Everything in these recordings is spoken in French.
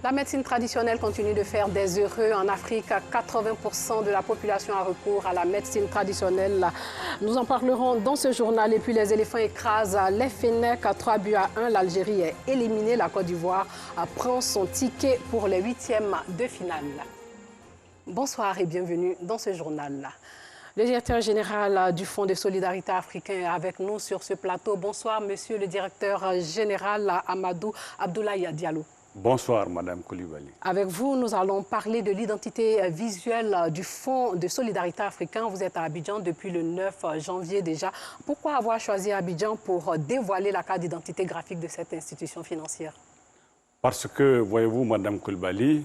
La médecine traditionnelle continue de faire des heureux. En Afrique, 80% de la population a recours à la médecine traditionnelle. Nous en parlerons dans ce journal. Et puis les éléphants écrasent les Fennecs 3-1. L'Algérie est éliminée. La Côte d'Ivoire prend son ticket pour les huitièmes de finale. Bonsoir et bienvenue dans ce journal. Le directeur général du Fonds de solidarité africain est avec nous sur ce plateau. Bonsoir, monsieur le directeur général Amadou Abdoulaye Diallo. Bonsoir, Madame Coulibaly. Avec vous, nous allons parler de l'identité visuelle du Fonds de solidarité africain. Vous êtes à Abidjan depuis le 9 janvier déjà. Pourquoi avoir choisi Abidjan pour dévoiler la carte d'identité graphique de cette institution financière? Parce que, voyez-vous, Madame Coulibaly,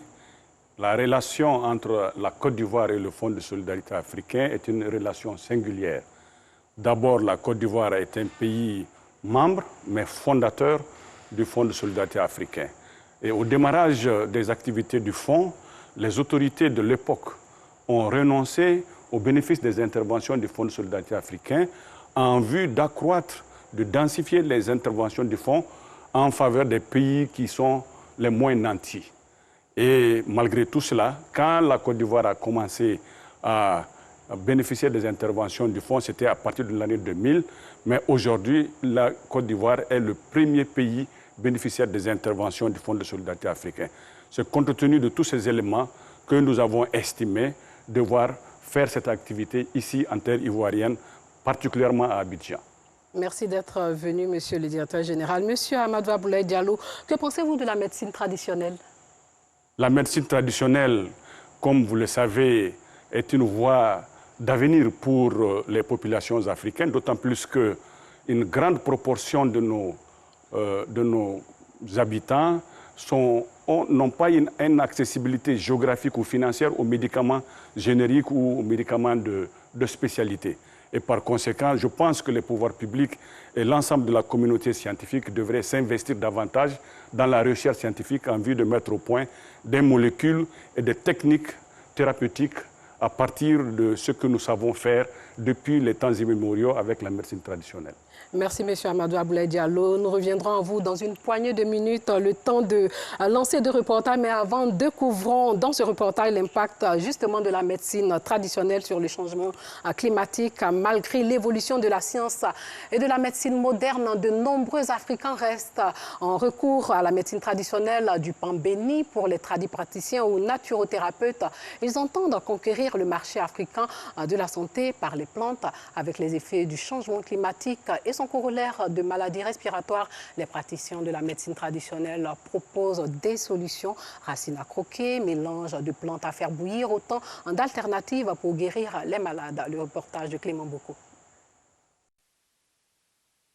la relation entre la Côte d'Ivoire et le Fonds de solidarité africain est une relation singulière. D'abord, la Côte d'Ivoire est un pays membre, mais fondateur du Fonds de solidarité africain. Et au démarrage des activités du Fonds, les autorités de l'époque ont renoncé au bénéfice des interventions du Fonds de solidarité africain en vue d'accroître, de densifier les interventions du Fonds en faveur des pays qui sont les moins nantis. Et malgré tout cela, quand la Côte d'Ivoire a commencé à bénéficier des interventions du Fonds, c'était à partir de l'année 2000, mais aujourd'hui, la Côte d'Ivoire est le premier pays bénéficiaire des interventions du Fonds de solidarité africain. C'est compte tenu de tous ces éléments que nous avons estimé devoir faire cette activité ici en terre ivoirienne, particulièrement à Abidjan. Merci d'être venu, monsieur le directeur général. Monsieur Amadou Abdoulaye Diallo, que pensez-vous de la médecine traditionnelle? La médecine traditionnelle, comme vous le savez, est une voie d'avenir pour les populations africaines, d'autant plus qu'une grande proportion de nos habitants n'ont pas une accessibilité géographique ou financière aux médicaments génériques ou aux médicaments de spécialité. Et par conséquent, je pense que les pouvoirs publics et l'ensemble de la communauté scientifique devraient s'investir davantage dans la recherche scientifique en vue de mettre au point des molécules et des techniques thérapeutiques à partir de ce que nous savons faire depuis les temps immémoriaux avec la médecine traditionnelle. Merci, M. Amadou Abdoulaye Diallo. Nous reviendrons à vous dans une poignée de minutes, le temps de lancer deux reportages. Mais avant, découvrons dans ce reportage l'impact justement de la médecine traditionnelle sur le changement climatique. Malgré l'évolution de la science et de la médecine moderne, de nombreux Africains restent en recours à la médecine traditionnelle du pain béni pour les tradipraticiens ou naturothérapeutes. Ils entendent conquérir le marché africain de la santé par les plantes avec les effets du changement climatique et son corollaire de maladies respiratoires. Les praticiens de la médecine traditionnelle proposent des solutions, racines à croquer, mélange de plantes à faire bouillir, autant d'alternatives pour guérir les malades. Le reportage de Clément Boko.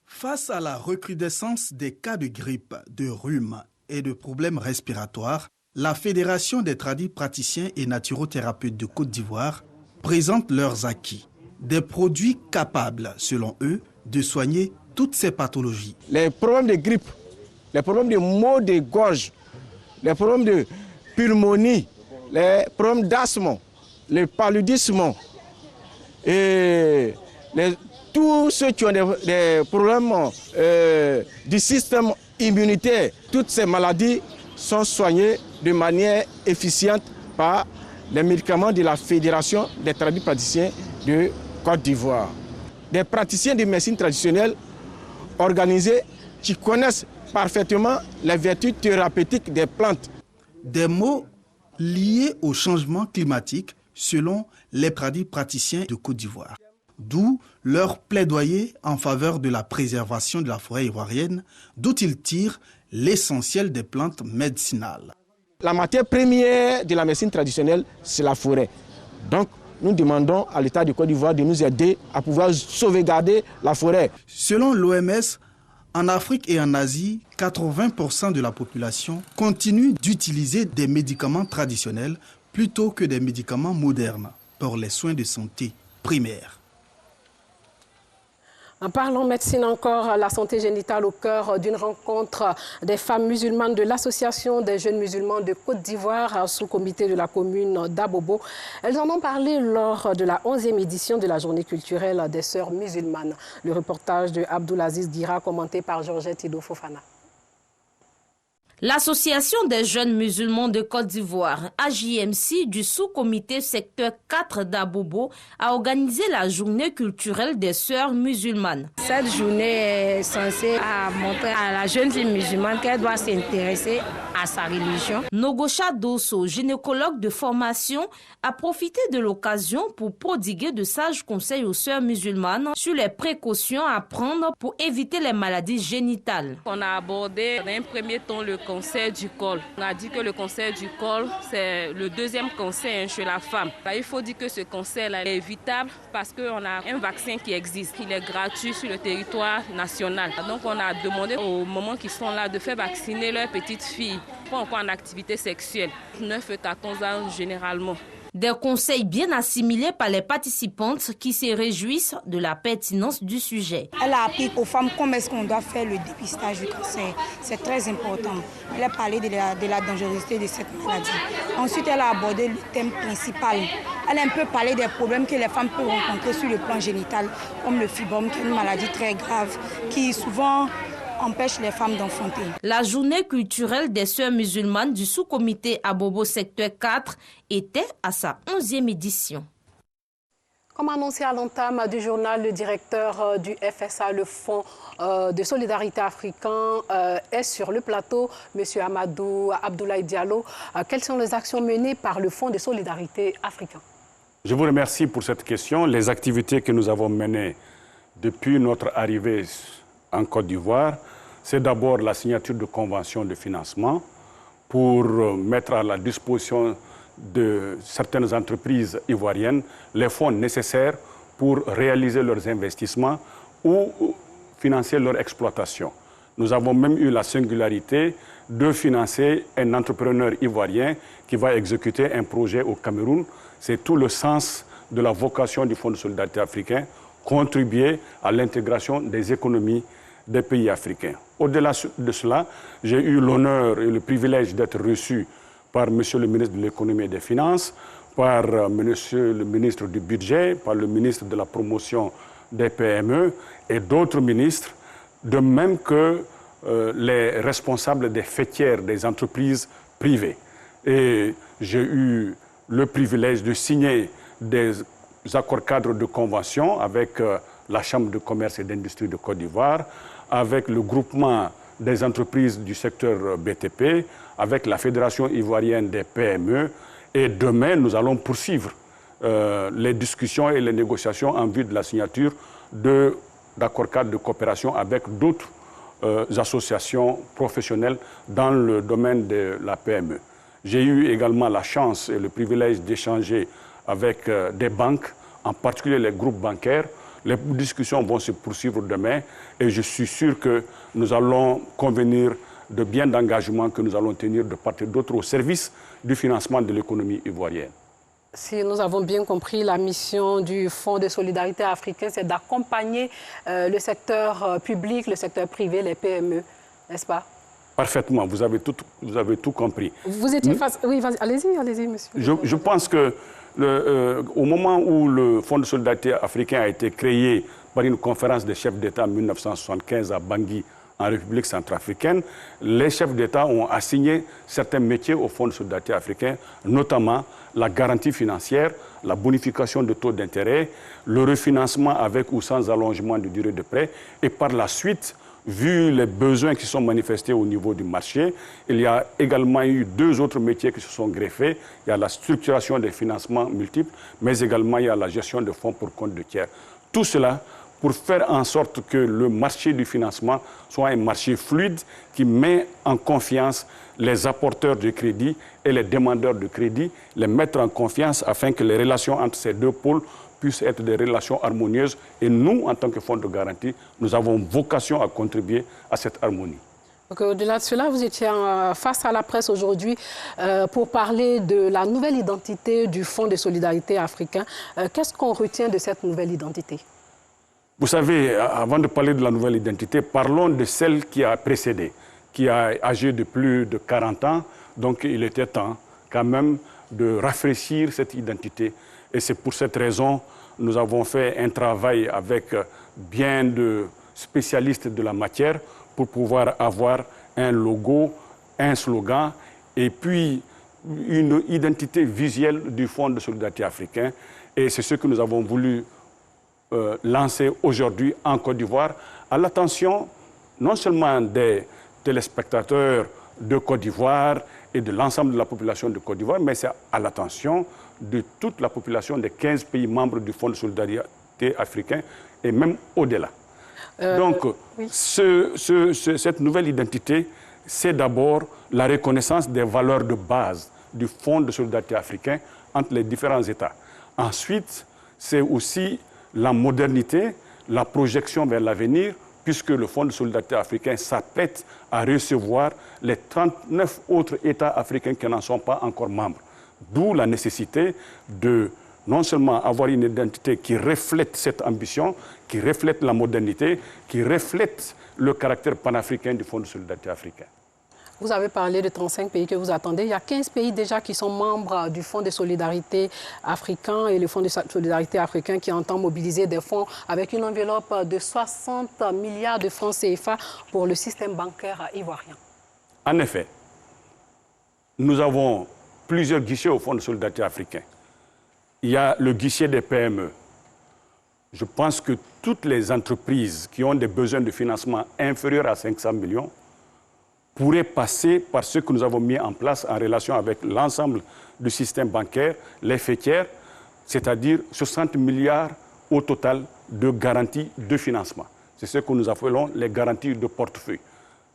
Face à la recrudescence des cas de grippe, de rhume et de problèmes respiratoires, la Fédération des tradipraticiens et naturothérapeutes de Côte d'Ivoire présente leurs acquis. Des produits capables, selon eux, de soigner toutes ces pathologies. Les problèmes de grippe, les problèmes de maux de gorge, les problèmes de pulmonie, les problèmes d'asthme, le paludisme et tous ceux qui ont des problèmes du système immunitaire, toutes ces maladies sont soignées de manière efficiente par les médicaments de la Fédération des tradipraticiens de Côte d'Ivoire. Des praticiens de médecine traditionnelle organisés qui connaissent parfaitement les vertus thérapeutiques des plantes. Des maux liés au changement climatique selon les tradipraticiens de Côte d'Ivoire. D'où leur plaidoyer en faveur de la préservation de la forêt ivoirienne, d'où ils tirent l'essentiel des plantes médicinales. La matière première de la médecine traditionnelle, c'est la forêt. Donc, nous demandons à l'État de Côte d'Ivoire de nous aider à pouvoir sauvegarder la forêt. Selon l'OMS, en Afrique et en Asie, 80% de la population continue d'utiliser des médicaments traditionnels plutôt que des médicaments modernes pour les soins de santé primaires. En parlant médecine encore, la santé génitale au cœur d'une rencontre des femmes musulmanes de l'Association des jeunes musulmans de Côte d'Ivoire, sous comité de la commune d'Abobo. Elles en ont parlé lors de la 11e édition de la journée culturelle des sœurs musulmanes. Le reportage de Abdoulaziz Dira, commenté par Georgette Ido Fofana. L'Association des jeunes musulmans de Côte d'Ivoire, AJMC, du sous-comité secteur 4 d'Abobo, a organisé la journée culturelle des sœurs musulmanes. Cette journée est censée montrer à la jeune fille musulmane qu'elle doit s'intéresser à sa religion. Nogocha Dosso, gynécologue de formation, a profité de l'occasion pour prodiguer de sages conseils aux sœurs musulmanes sur les précautions à prendre pour éviter les maladies génitales. On a abordé dans un premier temps le cancer du col. On a dit que le cancer du col, c'est le deuxième cancer chez la femme. Il faut dire que ce cancer-là est évitable parce qu'on a un vaccin qui existe. Il est gratuit sur le territoire national. Donc on a demandé aux mamans qui sont là de faire vacciner leurs petites filles, pas encore en activité sexuelle, 9 et 14 ans généralement. Des conseils bien assimilés par les participantes qui se réjouissent de la pertinence du sujet. Elle a appris aux femmes comment est-ce qu'on doit faire le dépistage du cancer. C'est très important. Elle a parlé de la dangerosité de cette maladie. Ensuite, elle a abordé le thème principal. Elle a un peu parlé des problèmes que les femmes peuvent rencontrer sur le plan génital, comme le fibrome, qui est une maladie très grave, qui souvent empêche les femmes d'enfanter. La journée culturelle des sœurs musulmanes du sous-comité Abobo secteur 4 était à sa 11e édition. Comme annoncé à l'entame du journal, le directeur du FSA, le Fonds de solidarité africain, est sur le plateau. Monsieur Amadou Abdoulaye Diallo, quelles sont les actions menées par le Fonds de solidarité africain? Je vous remercie pour cette question. Les activités que nous avons menées depuis notre arrivée en Côte d'Ivoire, c'est d'abord la signature de conventions de financement pour mettre à la disposition de certaines entreprises ivoiriennes les fonds nécessaires pour réaliser leurs investissements ou financer leur exploitation. Nous avons même eu la singularité de financer un entrepreneur ivoirien qui va exécuter un projet au Cameroun. C'est tout le sens de la vocation du Fonds de solidarité africain, contribuer à l'intégration des économies des pays africains. Au-delà de cela, j'ai eu l'honneur et le privilège d'être reçu par Monsieur le ministre de l'Économie et des Finances, par Monsieur le ministre du Budget, par le ministre de la Promotion des PME et d'autres ministres, de même que les responsables des fêtières des entreprises privées. Et j'ai eu le privilège de signer des accords cadres de convention avec la Chambre de commerce et d'industrie de Côte d'Ivoire, avec le groupement des entreprises du secteur BTP, avec la Fédération ivoirienne des PME. Et demain, nous allons poursuivre les discussions et les négociations en vue de la signature d'accords cadres de coopération avec d'autres associations professionnelles dans le domaine de la PME. J'ai eu également la chance et le privilège d'échanger avec des banques, en particulier les groupes bancaires. Les discussions vont se poursuivre demain et je suis sûr que nous allons convenir de bien d'engagements que nous allons tenir de part et d'autre au service du financement de l'économie ivoirienne. Si nous avons bien compris, la mission du Fonds de solidarité africain, c'est d'accompagner le secteur public, le secteur privé, les PME, n'est-ce pas? Parfaitement, vous avez tout compris. Vous étiez face... Oui, allez-y, monsieur. Je pense que au moment où le Fonds de solidarité africain a été créé par une conférence des chefs d'État en 1975 à Bangui, en République centrafricaine, les chefs d'État ont assigné certains métiers au Fonds de solidarité africain, notamment la garantie financière, la bonification de taux d'intérêt, le refinancement avec ou sans allongement de durée de prêt, et par la suite, vu les besoins qui sont manifestés au niveau du marché, il y a également eu 2 autres métiers qui se sont greffés. Il y a la structuration des financements multiples, mais également il y a la gestion de fonds pour compte de tiers. Tout cela pour faire en sorte que le marché du financement soit un marché fluide qui met en confiance les apporteurs de crédit et les demandeurs de crédit, les mettre en confiance afin que les relations entre ces 2 pôles puissent être des relations harmonieuses. Et nous, en tant que fonds de garantie, nous avons vocation à contribuer à cette harmonie. Au-delà de cela, vous étiez face à la presse aujourd'hui pour parler de la nouvelle identité du Fonds de solidarité africain. Qu'est-ce qu'on retient de cette nouvelle identité? Vous savez, avant de parler de la nouvelle identité, parlons de celle qui a précédé, qui a âgé de plus de 40 ans. Donc il était temps quand même de rafraîchir cette identité. Et c'est pour cette raison que nous avons fait un travail avec bien de spécialistes de la matière pour pouvoir avoir un logo un slogan et puis une identité visuelle du Fonds de solidarité africain. Et c'est ce que nous avons voulu lancer aujourd'hui en Côte d'Ivoire à l'attention non seulement des téléspectateurs de Côte d'Ivoire et de l'ensemble de la population de Côte d'Ivoire, mais c'est à l'attention de toute la population des 15 pays membres du Fonds de solidarité africain et même au-delà. Donc, oui. Cette nouvelle identité, c'est d'abord la reconnaissance des valeurs de base du Fonds de solidarité africain entre les différents États. Ensuite, c'est aussi la modernité, la projection vers l'avenir, puisque le Fonds de solidarité africain s'apprête à recevoir les 39 autres États africains qui n'en sont pas encore membres. D'où la nécessité de non seulement avoir une identité qui reflète cette ambition, qui reflète la modernité, qui reflète le caractère panafricain du Fonds de solidarité africain. Vous avez parlé de 35 pays que vous attendez. Il y a 15 pays déjà qui sont membres du Fonds de solidarité africain et le Fonds de solidarité africain qui entend mobiliser des fonds avec une enveloppe de 60 milliards de francs CFA pour le système bancaire ivoirien. En effet, nous avons plusieurs guichets au Fonds de solidarité africain. Il y a le guichet des PME. Je pense que toutes les entreprises qui ont des besoins de financement inférieurs à 500 millions pourraient passer par ce que nous avons mis en place en relation avec l'ensemble du système bancaire, les FETIER, c'est-à-dire 60 milliards au total de garanties de financement. C'est ce que nous appelons les garanties de portefeuille.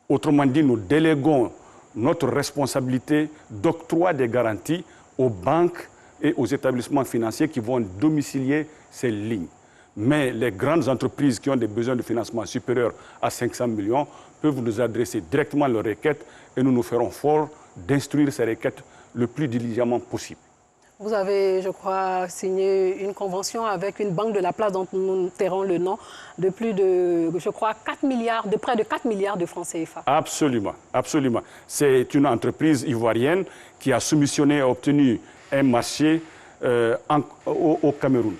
Autrement dit, nous déléguons notre responsabilité d'octroi des garanties aux banques et aux établissements financiers qui vont domicilier ces lignes. Mais les grandes entreprises qui ont des besoins de financement supérieurs à 500 millions peuvent nous adresser directement leurs requêtes et nous nous ferons fort d'instruire ces requêtes le plus diligemment possible. Vous avez, je crois, signé une convention avec une banque de la place dont nous tairons le nom de plus de, je crois, 4 milliards, de près de 4 milliards de francs CFA. Absolument, absolument. C'est une entreprise ivoirienne qui a soumissionné et obtenu un marché au Cameroun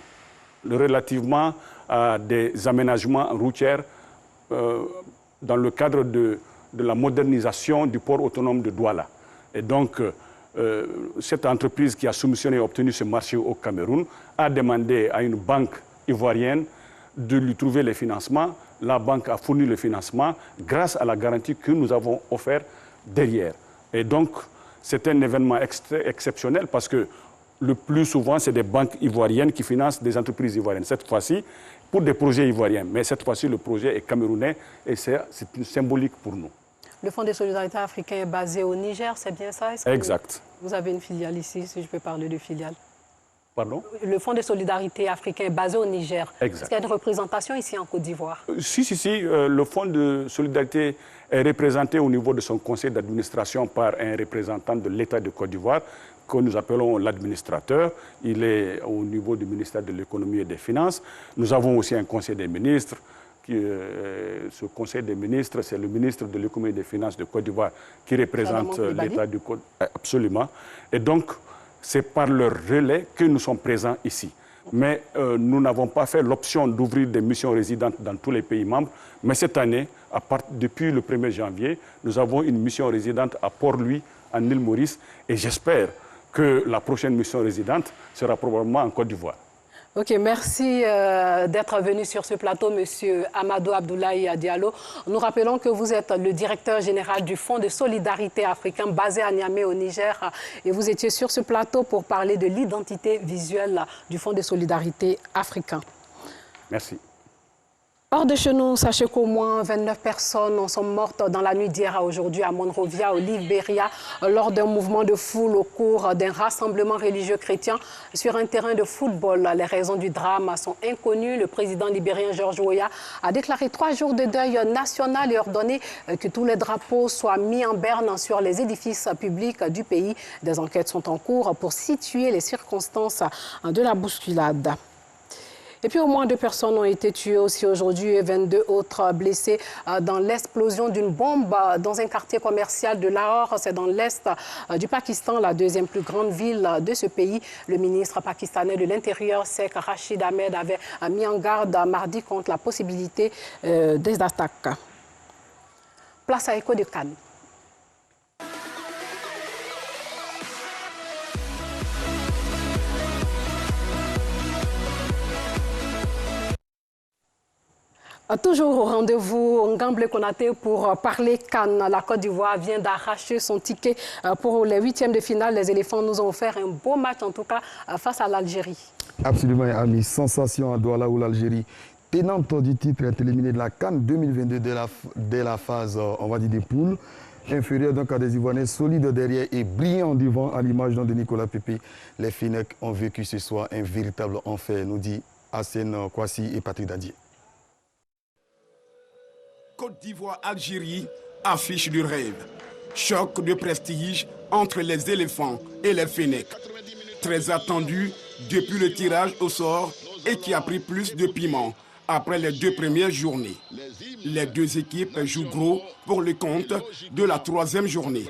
relativement à des aménagements routiers dans le cadre de la modernisation du port autonome de Douala. Et donc, cette entreprise qui a soumissionné et obtenu ce marché au Cameroun a demandé à une banque ivoirienne de lui trouver les financements. La banque a fourni le financement grâce à la garantie que nous avons offerte derrière. Et donc, c'est un événement exceptionnel parce que le plus souvent, c'est des banques ivoiriennes qui financent des entreprises ivoiriennes. Cette fois-ci, pour des projets ivoiriens. Mais cette fois-ci, le projet est camerounais et c'est symbolique pour nous. Le Fonds de solidarité africain est basé au Niger, c'est bien ça? Exact. Vous avez une filiale ici, si je peux parler de filiale. Pardon? Le Fonds de solidarité africain est basé au Niger. Exact. Est-ce qu'il y a une représentation ici en Côte d'Ivoire? Si. Le Fonds de solidarité est représenté au niveau de son conseil d'administration par un représentant de l'État de Côte d'Ivoire, que nous appelons l'administrateur. Il est au niveau du ministère de l'économie et des finances. Nous avons aussi un conseil des ministres. Ce conseil des ministres, c'est le ministre de l'économie et des finances de Côte d'Ivoire qui représente l'État du Côte d'Ivoire. Absolument. Et donc, c'est par leur relais que nous sommes présents ici. Mais nous n'avons pas fait l'option d'ouvrir des missions résidentes dans tous les pays membres. Mais cette année, depuis le 1er janvier, nous avons une mission résidente à Port-Louis, en île Maurice. Et j'espère que la prochaine mission résidente sera probablement en Côte d'Ivoire. Ok, merci d'être venu sur ce plateau, Monsieur Amadou Abdoulaye Diallo. Nous rappelons que vous êtes le directeur général du Fonds de solidarité africain basé à Niamey au Niger. Et vous étiez sur ce plateau pour parler de l'identité visuelle du Fonds de solidarité africain. Merci. Hors de chez nous, sachez qu'au moins 29 personnes sont mortes dans la nuit d'hier à aujourd'hui à Monrovia, au Libéria, lors d'un mouvement de foule au cours d'un rassemblement religieux chrétien sur un terrain de football. Les raisons du drame sont inconnues. Le président libérien George Weah a déclaré 3 jours de deuil national et ordonné que tous les drapeaux soient mis en berne sur les édifices publics du pays. Des enquêtes sont en cours pour situer les circonstances de la bousculade. Et puis au moins 2 personnes ont été tuées aussi aujourd'hui et 22 autres blessées dans l'explosion d'une bombe dans un quartier commercial de Lahore. C'est dans l'est du Pakistan, la 2e plus grande ville de ce pays. Le ministre pakistanais de l'Intérieur, Sheikh Rashid Ahmed, avait mis en garde mardi contre la possibilité des attaques. Place à Écho de Cannes. Toujours au rendez-vous, Ngamble Konaté pour parler CAN. La Côte d'Ivoire vient d'arracher son ticket pour les 8e de finale. Les éléphants nous ont offert un beau match, en tout cas, face à l'Algérie. Absolument, ami. Sensation à Douala où l'Algérie, tenante du titre, est éliminée de la CAN 2022 dès la phase, on va dire, des poules. Inférieur donc à des Ivoiriens solides derrière et brillants devant, à l'image de Nicolas Pepe. Les Fennecs ont vécu ce soir un véritable enfer, nous dit Hassen Kouassi et Patrick Dadier. Côte d'Ivoire-Algérie, affiche du rêve. Choc de prestige entre les éléphants et les Fennecs. Très attendu depuis le tirage au sort et qui a pris plus de piment après les 2 premières journées. Les 2 équipes jouent gros pour le compte de la 3e journée.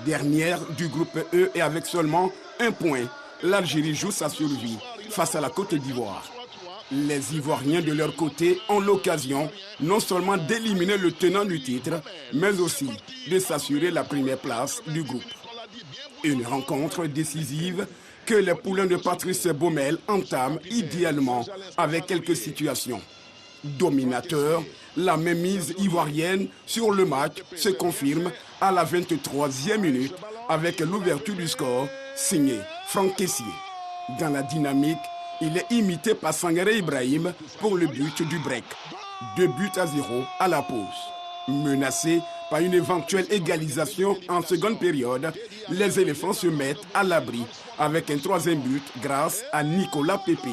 Dernière du groupe E et avec seulement 1 point, l'Algérie joue sa survie face à la Côte d'Ivoire. Les Ivoiriens de leur côté ont l'occasion non seulement d'éliminer le tenant du titre, mais aussi de s'assurer la première place du groupe. Une rencontre décisive que les poulains de Patrice Baumel entament idéalement avec quelques situations. Dominateur, la mainmise ivoirienne sur le match se confirme à la 23e minute avec l'ouverture du score signé Franck Kessié. Dans la dynamique, il est imité par Sangaré Ibrahim pour le but du break. 2 buts à 0 à la pause. Menacés par une éventuelle égalisation en seconde période, les éléphants se mettent à l'abri avec un 3e but grâce à Nicolas Pepe.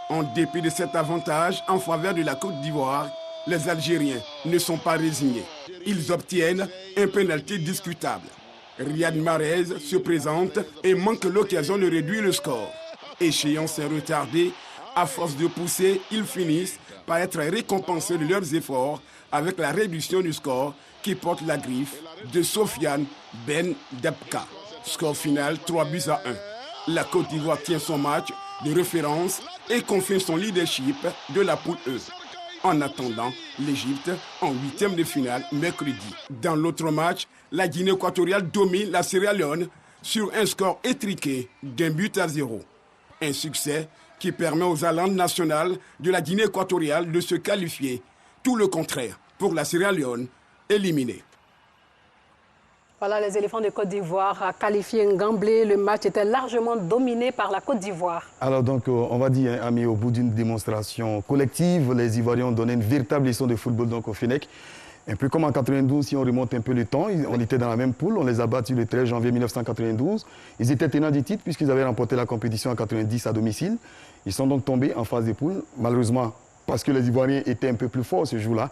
En dépit de cet avantage en faveur de la Côte d'Ivoire, les Algériens ne sont pas résignés. Ils obtiennent un pénalty discutable. Riyad Mahrez se présente et manque l'occasion de réduire le score. Échéance retardée, à force de pousser, ils finissent par être récompensés de leurs efforts avec la réduction du score qui porte la griffe de Sofiane Ben Debka. Score final 3 buts à 1. La Côte d'Ivoire tient son match de référence et confirme son leadership de la poule E. En attendant, l'Égypte en 8e de finale mercredi. Dans l'autre match, la Guinée équatoriale domine la Sierra Leone sur un score étriqué d'1 but à 0. Un succès qui permet aux Alandes nationales de la Guinée équatoriale de se qualifier. Tout le contraire pour la Sierra Leone, éliminée. Voilà, les éléphants de Côte d'Ivoire a qualifié Ngamble. Le match était largement dominé par la Côte d'Ivoire. Alors donc, on va dire, ami, au bout d'une démonstration collective, les Ivoiriens ont donné une véritable leçon de football donc, au Fennecs. Un peu comme en 92, si on remonte un peu le temps, on était dans la même poule, on les a battus le 13 janvier 1992. Ils étaient tenants du titre puisqu'ils avaient remporté la compétition en 90 à domicile. Ils sont donc tombés en phase de poule, malheureusement, parce que les Ivoiriens étaient un peu plus forts ce jour-là.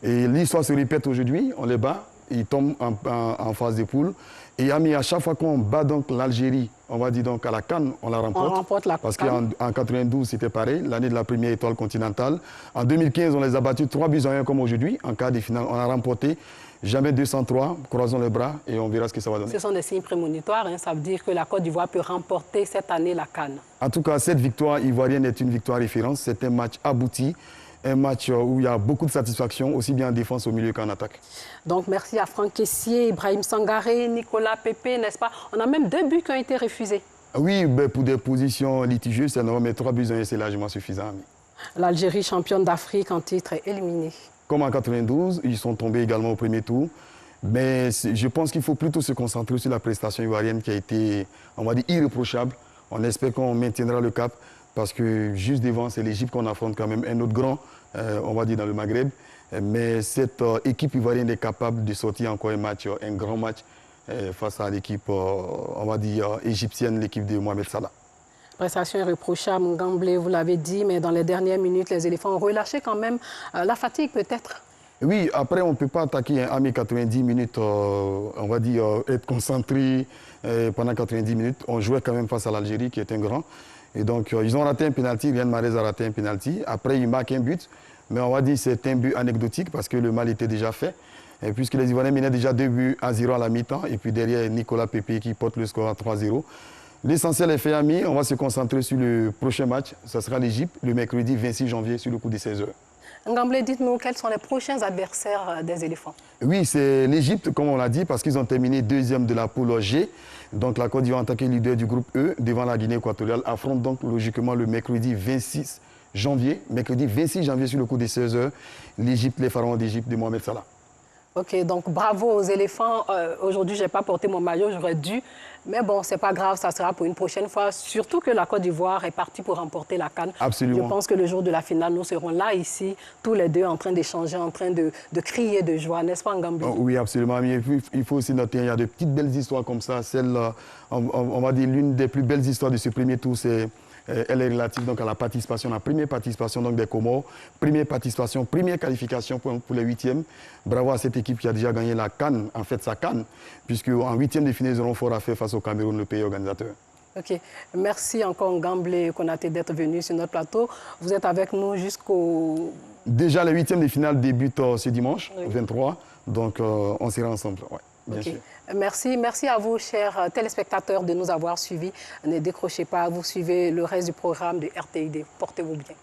Et l'histoire se répète aujourd'hui, on les bat, ils tombent en phase de poule. Et à chaque fois qu'on bat donc l'Algérie, on va dire donc à la CAN, on la remporte. On remporte la CAN. Parce qu'en 92, c'était pareil, l'année de la première étoile continentale. En 2015, on les a battus 3 buts à 1 comme aujourd'hui. En quart de finale, on a remporté. Jamais 203, croisons les bras et on verra ce que ça va donner. Ce sont des signes prémonitoires, hein, ça veut dire que la Côte d'Ivoire peut remporter cette année la CAN. En tout cas, cette victoire ivoirienne est une victoire référence. C'est un match abouti. Un match où il y a beaucoup de satisfaction, aussi bien en défense au milieu qu'en attaque. Donc, merci à Franck Kessié, Ibrahim Sangaré, Nicolas Pepe, n'est-ce pas? On a même 2 buts qui ont été refusés. Oui, ben pour des positions litigieuses, c'est normal, mais 3 buts à 1, c'est largement suffisant. L'Algérie, championne d'Afrique en titre, est éliminée. Comme en 92, ils sont tombés également au premier tour. Mais je pense qu'il faut plutôt se concentrer sur la prestation ivoirienne qui a été, on va dire, irréprochable. On espère qu'on maintiendra le cap. Parce que juste devant, c'est l'Égypte qu'on affronte quand même, un autre grand, on va dire, dans le Maghreb. Mais cette équipe ivoirienne est capable de sortir encore un grand match face à l'équipe, on va dire, égyptienne, l'équipe de Mohamed Salah. Prestation irréprochable, Ngamble, vous l'avez dit, mais dans les dernières minutes, les éléphants ont relâché quand même la fatigue peut-être. Oui, après, on ne peut pas attaquer un ami 90 minutes, on va dire, être concentré pendant 90 minutes. On jouait quand même face à l'Algérie, qui est un grand. Et donc, ils ont raté un pénalty, Riyad Mahrez a raté un pénalty. Après, ils marquent un but. Mais on va dire que c'est un but anecdotique parce que le mal était déjà fait. Et puisque les Ivoiriens menaient déjà 2 buts à 0 à la mi-temps. Et puis derrière, Nicolas Pepe qui porte le score à 3-0. L'essentiel est fait, amis. On va se concentrer sur le prochain match. Ce sera l'Égypte, le mercredi 26 janvier, sur le coup de 16h. Ngamble, dites-nous quels sont les prochains adversaires des éléphants? Oui, c'est l'Égypte, comme on l'a dit, parce qu'ils ont terminé 2e de la poule G. Donc la Côte d'Ivoire, en tant que leader du groupe E, devant la Guinée équatoriale, affronte donc logiquement le mercredi 26 janvier, mercredi 26 janvier sur le coup des 16h, l'Égypte, les pharaons d'Égypte de Mohamed Salah. Ok, donc bravo aux éléphants. Aujourd'hui, je n'ai pas porté mon maillot, j'aurais dû. Mais bon, ce n'est pas grave, ça sera pour une prochaine fois. Surtout que la Côte d'Ivoire est partie pour remporter la CAN. Absolument. Je pense que le jour de la finale, nous serons là, ici, tous les deux, en train d'échanger, en train de crier de joie, n'est-ce pas, Ngambi? Oui, absolument. Mais il faut aussi noter, il y a de petites belles histoires comme ça. Celle, on va dire, l'une des plus belles histoires de ce premier tour, elle est relative donc, à la participation, la première participation donc, des Comores, première participation, première qualification pour les huitièmes. Bravo à cette équipe qui a déjà gagné la CAN, en fait sa CAN, puisque en huitième de finale, ils auront fort à faire face au Cameroun, le pays organisateur. Ok. Merci encore Ngamble Konaté d'être venu sur notre plateau. Vous êtes avec nous jusqu'au... Déjà, les huitièmes de finale débutent ce dimanche, oui. 23, donc on sera ensemble. Ouais. Bien sûr. Merci à vous, chers téléspectateurs, de nous avoir suivis. Ne décrochez pas, vous suivez le reste du programme de RTID. Portez-vous bien.